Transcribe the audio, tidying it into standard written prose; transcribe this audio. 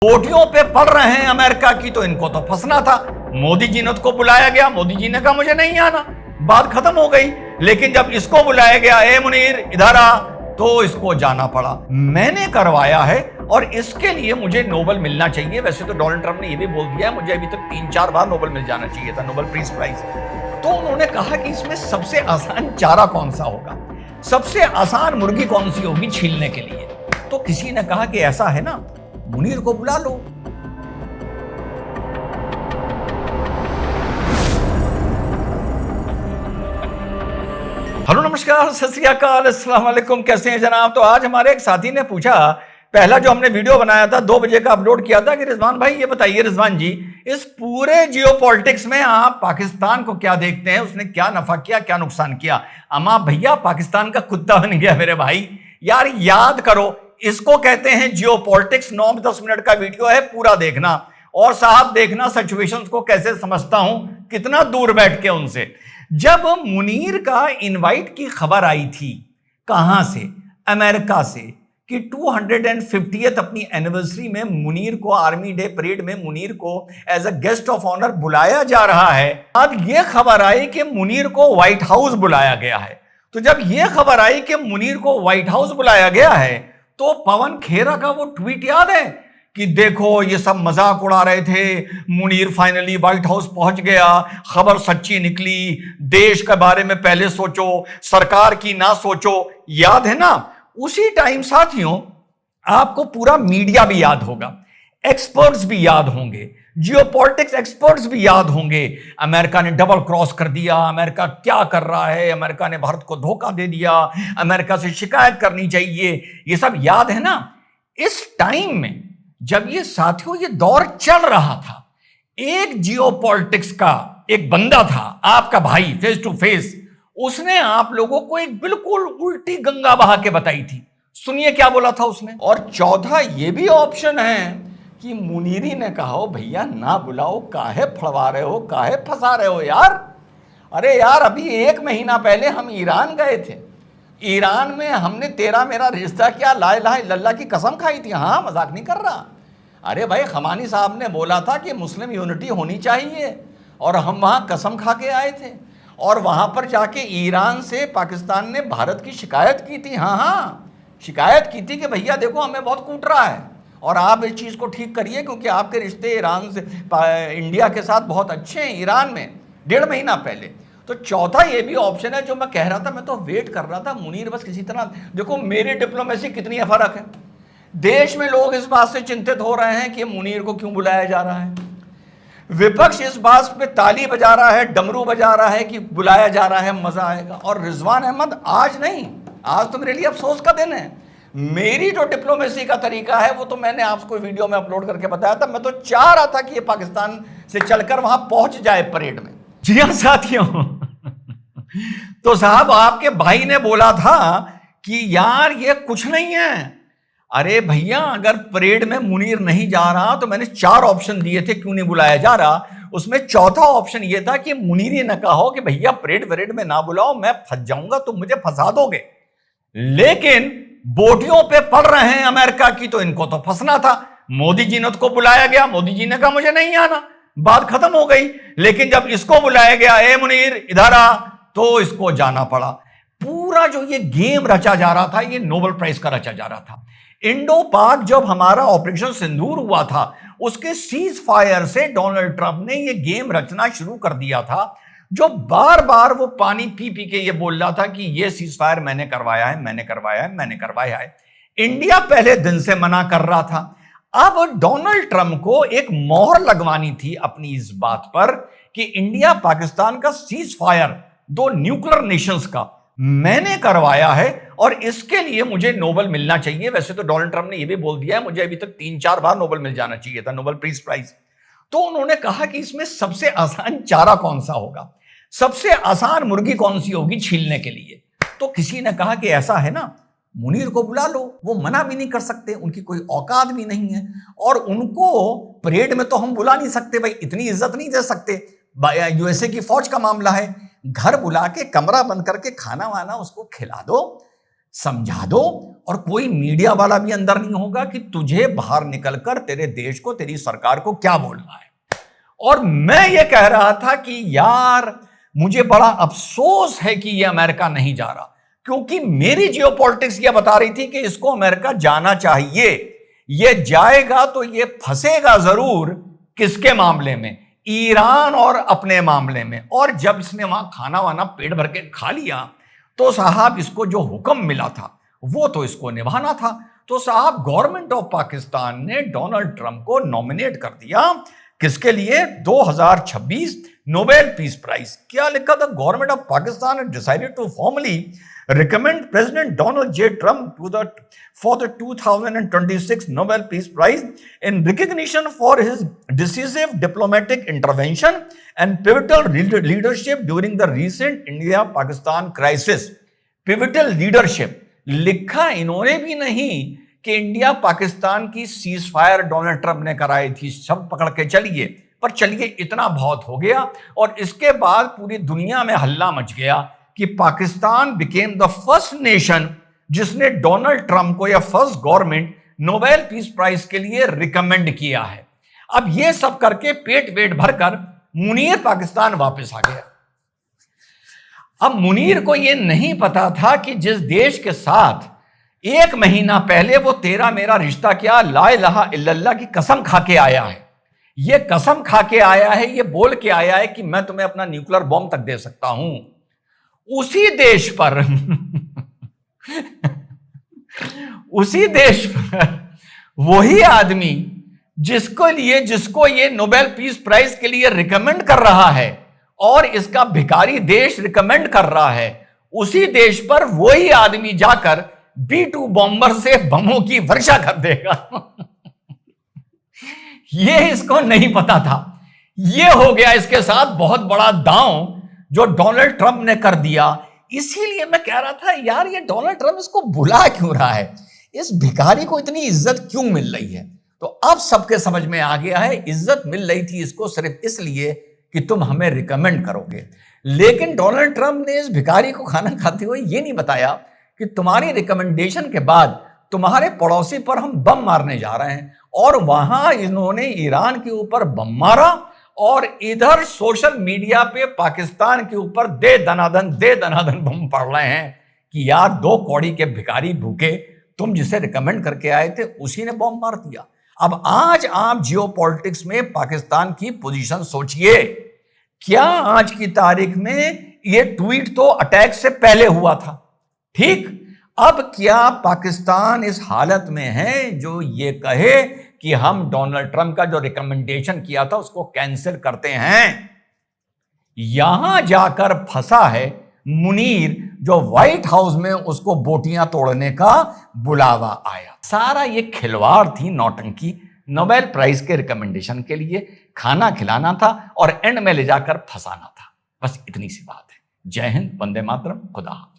पोटियों पे पड़ रहे हैं अमेरिका की, तो इनको तो फंसना था। मोदी जी ने को बुलाया गया, मोदी जी ने कहा मुझे नहीं आना, बात खत्म हो गई। लेकिन जब इसको बुलाया गया, ए मुनीर इधर आ, तो इसको जाना पड़ा। मैंने करवाया है और इसके लिए मुझे नोबेल मिलना चाहिए। वैसे तो डोनाल्ड ट्रंप ने यह भी बोल दिया है मुझे अभी तक 3-4 बार नोबेल मिल जाना चाहिए था, नोबेल पीस प्राइज। तो उन्होंने कहा कि इसमें सबसे आसान चारा कौन सा होगा, सबसे आसान मुर्गी कौन सी होगी छीलने के लिए। तो किसी ने कहा कि ऐसा है ना, मुनीर को बुला लो। हेलो नमस्कार, सत श्री अकाल, अस्सलाम वालेकुम, कैसे हैं जनाब। तो आज हमारे एक साथी ने पूछा, पहला जो हमने वीडियो बनाया था 2 बजे का अपलोड किया था, कि रिजवान भाई ये बताइए, रिजवान जी इस पूरे जियोपॉलिटिक्स में आप पाकिस्तान को क्या देखते हैं, उसने क्या नफा किया, क्या नुकसान किया। अमा भैया पाकिस्तान का कुत्ता बन गया मेरे भाई। यार याद करो, इसको कहते हैं जियोपॉलिटिक्स। 9-10 मिनट का वीडियो है, पूरा देखना। और साहब देखना सिचुएशंस को कैसे समझता हूं, कितना दूर बैठ के उनसे। जब मुनीर का इनवाइट की खबर आई थी, कहां से, अमेरिका से, कि 250th अपनी एनिवर्सरी में मुनीर को, आर्मी डे परेड में मुनीर को as a guest of honour बुलाया जा रहा है। अब यह खबर आई कि मुनीर को व्हाइट हाउस बुलाया गया है। तो जब यह खबर आई कि मुनीर को व्हाइट हाउस बुलाया गया है, तो पवन खेरा का वो ट्वीट याद है कि देखो ये सब मजाक उड़ा रहे थे, मुनीर फाइनली व्हाइट हाउस पहुंच गया, खबर सच्ची निकली, देश के बारे में पहले सोचो, सरकार की ना सोचो। याद है ना। उसी टाइम साथियों आपको पूरा मीडिया भी याद होगा, एक्सपर्ट्स भी याद होंगे, जियोपॉलिटिक्स एक्सपर्ट्स भी याद होंगे। अमेरिका ने डबल क्रॉस कर दिया, अमेरिका क्या कर रहा है, अमेरिका ने भारत को धोखा दे दिया, अमेरिका से शिकायत करनी चाहिए, ये सब याद है ना। इस टाइम में जब ये साथियों ये दौर चल रहा था, एक जियोपॉलिटिक्स का एक बंदा था, आपका भाई फेस टू फेस, उसने आप लोगों को एक बिल्कुल उल्टी गंगा बहा के बताई थी। सुनिए क्या बोला था उसने। और चौथा ये भी ऑप्शन है कि मुनीरी ने कहा हो भैया ना बुलाओ, काहे फड़वा रहे हो, काहे फंसा रहे हो यार। अरे यार अभी 1 महीना पहले हम ईरान गए थे, ईरान में हमने तेरा मेरा रिश्ता किया, ला इलाहा इल्लल्लाह की कसम खाई थी। हाँ मजाक नहीं कर रहा। अरे भाई खमानी साहब ने बोला था कि मुस्लिम यूनिटी होनी चाहिए, और हम वहाँ कसम खा के आए थे। और वहाँ पर जाके ईरान से पाकिस्तान ने भारत की शिकायत की थी। हाँ शिकायत की थी कि भैया देखो हमें बहुत कूट रहा है और आप इस चीज़ को ठीक करिए, क्योंकि आपके रिश्ते ईरान से, इंडिया के साथ बहुत अच्छे हैं। ईरान में 1.5 महीना पहले। तो चौथा ये भी ऑप्शन है जो मैं कह रहा था, मैं तो वेट कर रहा था मुनीर बस किसी तरह। देखो मेरी डिप्लोमेसी कितनी फर्क है। देश में लोग इस बात से चिंतित हो रहे हैं कि मुनीर को क्यों बुलाया जा रहा है, विपक्ष इस बात पे ताली बजा रहा है, डमरू बजा रहा है कि बुलाया जा रहा है, मजा आएगा। और रिजवान अहमद आज नहीं, आज तो मेरे लिए अफसोस का दिन है। मेरी जो डिप्लोमेसी का तरीका है वो तो मैंने आपको वीडियो में अपलोड करके बताया था। मैं तो चाह रहा था कि ये पाकिस्तान से चलकर वहां पहुंच जाए परेड में। जी हाँ साथियों तो साहब आपके भाई ने बोला था कि यार ये कुछ नहीं है। अरे भैया अगर परेड में मुनीर नहीं जा रहा, तो मैंने 4 ऑप्शन दिए थे क्यों नहीं बुलाया जा रहा। उसमें चौथा ऑप्शन यह था कि मुनीर ने कहा हो कि भैया परेड में ना बुलाओ, मैं फंस जाऊंगा, तुम मुझे फंसा दोगे। लेकिन बोटियों पे पड़ रहे हैं अमेरिका की, तो इनको तो फंसना था। मोदी जी ने को बुलाया गया, मोदी जी ने कहा मुझे नहीं आना, बात खत्म हो गई। लेकिन जब इसको बुलाया गया, ए मुनीर इधर आ, तो इसको जाना पड़ा। पूरा जो ये गेम रचा जा रहा था, ये नोबेल प्राइज का रचा जा रहा था। इंडो पाक जब हमारा ऑपरेशन सिंदूर हुआ था, उसके सीज फायर से डोनाल्ड ट्रंप ने ये गेम रचना शुरू कर दिया था, जो बार बार वो पानी पी पी के ये बोल रहा था कि ये सीज फायर मैंने करवाया है, मैंने करवाया है, मैंने करवाया है। इंडिया पहले दिन से मना कर रहा था। अब डोनाल्ड ट्रंप को एक मोहर लगवानी थी अपनी इस बात पर कि इंडिया पाकिस्तान का सीज फायर, 2 न्यूक्लियर नेशंस का, मैंने करवाया है और इसके लिए मुझे नोबेल मिलना चाहिए। वैसे तो डोनाल्ड ट्रंप ने यह भी बोल दिया है मुझे अभी तक 3-4 बार नोबेल मिल जाना चाहिए था, नोबेल पीस प्राइज। तो उन्होंने कहा कि इसमें सबसे आसान चारा कौन सा होगा, सबसे आसान मुर्गी कौन सी होगी छीलने के लिए। तो किसी ने कहा कि ऐसा है ना, मुनीर को बुला लो, वो मना भी नहीं कर सकते, उनकी कोई औकात भी नहीं है, और उनको परेड में तो हम बुला नहीं सकते भाई, इतनी इज्जत नहीं दे सकते। यूएसए की फौज का मामला है, घर बुला के कमरा बंद करके खाना वाना उसको खिला दो, समझा दो और कोई मीडिया वाला भी अंदर नहीं होगा कि तुझे बाहर निकलकर तेरे देश को, तेरी सरकार को क्या बोलना है। और मैं ये कह रहा था कि यार मुझे बड़ा अफसोस है कि ये अमेरिका नहीं जा रहा, क्योंकि मेरी जियोपॉलिटिक्स ये बता रही थी कि इसको अमेरिका जाना चाहिए। ये जाएगा तो ये फंसेगा जरूर, किसके मामले में? ईरान और अपने मामले में। और जब इसने वहां खाना वाना पेट भर के खा लिया तो साहब इसको जो हुक्म मिला था वो तो इसको निभाना था। तो साहब गवर्नमेंट ऑफ पाकिस्तान ने डोनाल्ड ट्रंप को नॉमिनेट कर दिया। किसके लिए? 2026 नोबेल पीस प्राइज। क्या लिखा था? Government of Pakistan decided to formally recommend President Donald J. Trump for the 2026 Nobel Peace Prize in recognition for his decisive diplomatic intervention and pivotal leadership during the recent India-Pakistan crisis. Pivotal leadership लिखा इन्होंने भी नहीं कि India Pakistan की cease fire Donald Trump ने कराई थी, सब पकड़ के चलिए। पर चलिए, इतना बहुत हो गया। और इसके बाद पूरी दुनिया में हल्ला मच गया कि Pakistan became the first nation जिसने डोनाल्ड ट्रंप को, या first government, Nobel peace prize के लिए रिकमेंड किया है। अब ये सब करके पेट वेट भरकर मुनीर पाकिस्तान वापस आ गया। अब मुनीर को यह नहीं पता था कि जिस देश के साथ 1 महीना पहले वो तेरा मेरा रिश्ता क्या, ला इलाहा इल्लल्लाह की कसम खा के आया है, ये कसम खा के आया है, ये बोल के आया है कि मैं तुम्हें अपना न्यूक्लियर बॉम्ब तक दे सकता हूं, उसी देश पर उसी देश पर वही आदमी जिसको ये नोबेल पीस प्राइज के लिए रिकमेंड कर रहा है और इसका भिखारी देश रिकमेंड कर रहा है, उसी देश पर वही आदमी जाकर B-2 बॉम्बर से बमों की वर्षा कर देगा। ये इसको नहीं पता था। ये हो गया इसके साथ बहुत बड़ा दांव जो डोनाल्ड ट्रंप ने कर दिया। इसीलिए मैं कह रहा था यार, ये डोनाल्ड ट्रंप इसको बुला क्यों रहा है, इस भिखारी को इतनी इज्जत क्यों मिल रही है? तो अब सबके समझ में आ गया है, इज्जत मिल रही थी इसको सिर्फ इसलिए कि तुम हमें रिकमेंड करोगे। लेकिन डोनाल्ड ट्रंप ने इस भिखारी को खाना खाते हुए ये नहीं बताया कि तुम्हारी रिकमेंडेशन के बाद तुम्हारे पड़ोसी पर हम बम मारने जा रहे हैं। और वहां इन्होंने ईरान के ऊपर बम मारा और इधर सोशल मीडिया पे पाकिस्तान के ऊपर दे दनादन बम पड़ रहे हैं कि यार 2 कौड़ी के भिखारी भूखे, तुम जिसे रिकमेंड करके आए थे उसी ने बम मार दिया। अब आज आप जियोपॉलिटिक्स में पाकिस्तान की पोजीशन सोचिए। क्या आज की तारीख में ये ट्वीट तो अटैक से पहले हुआ था, ठीक? अब क्या पाकिस्तान इस हालत में है जो ये कहे कि हम डोनाल्ड ट्रंप का जो रिकमेंडेशन किया था उसको कैंसिल करते हैं? यहां जाकर फंसा है मुनीर, जो व्हाइट हाउस में उसको बोटियां तोड़ने का बुलावा आया। सारा ये खिलवाड़ थी, नौटंकी, नोबेल प्राइज के रिकमेंडेशन के लिए खाना खिलाना था और एंड में ले जाकर फंसाना था। बस इतनी सी बात है। जय हिंद, वंदे मातरम, खुदा हाफिज।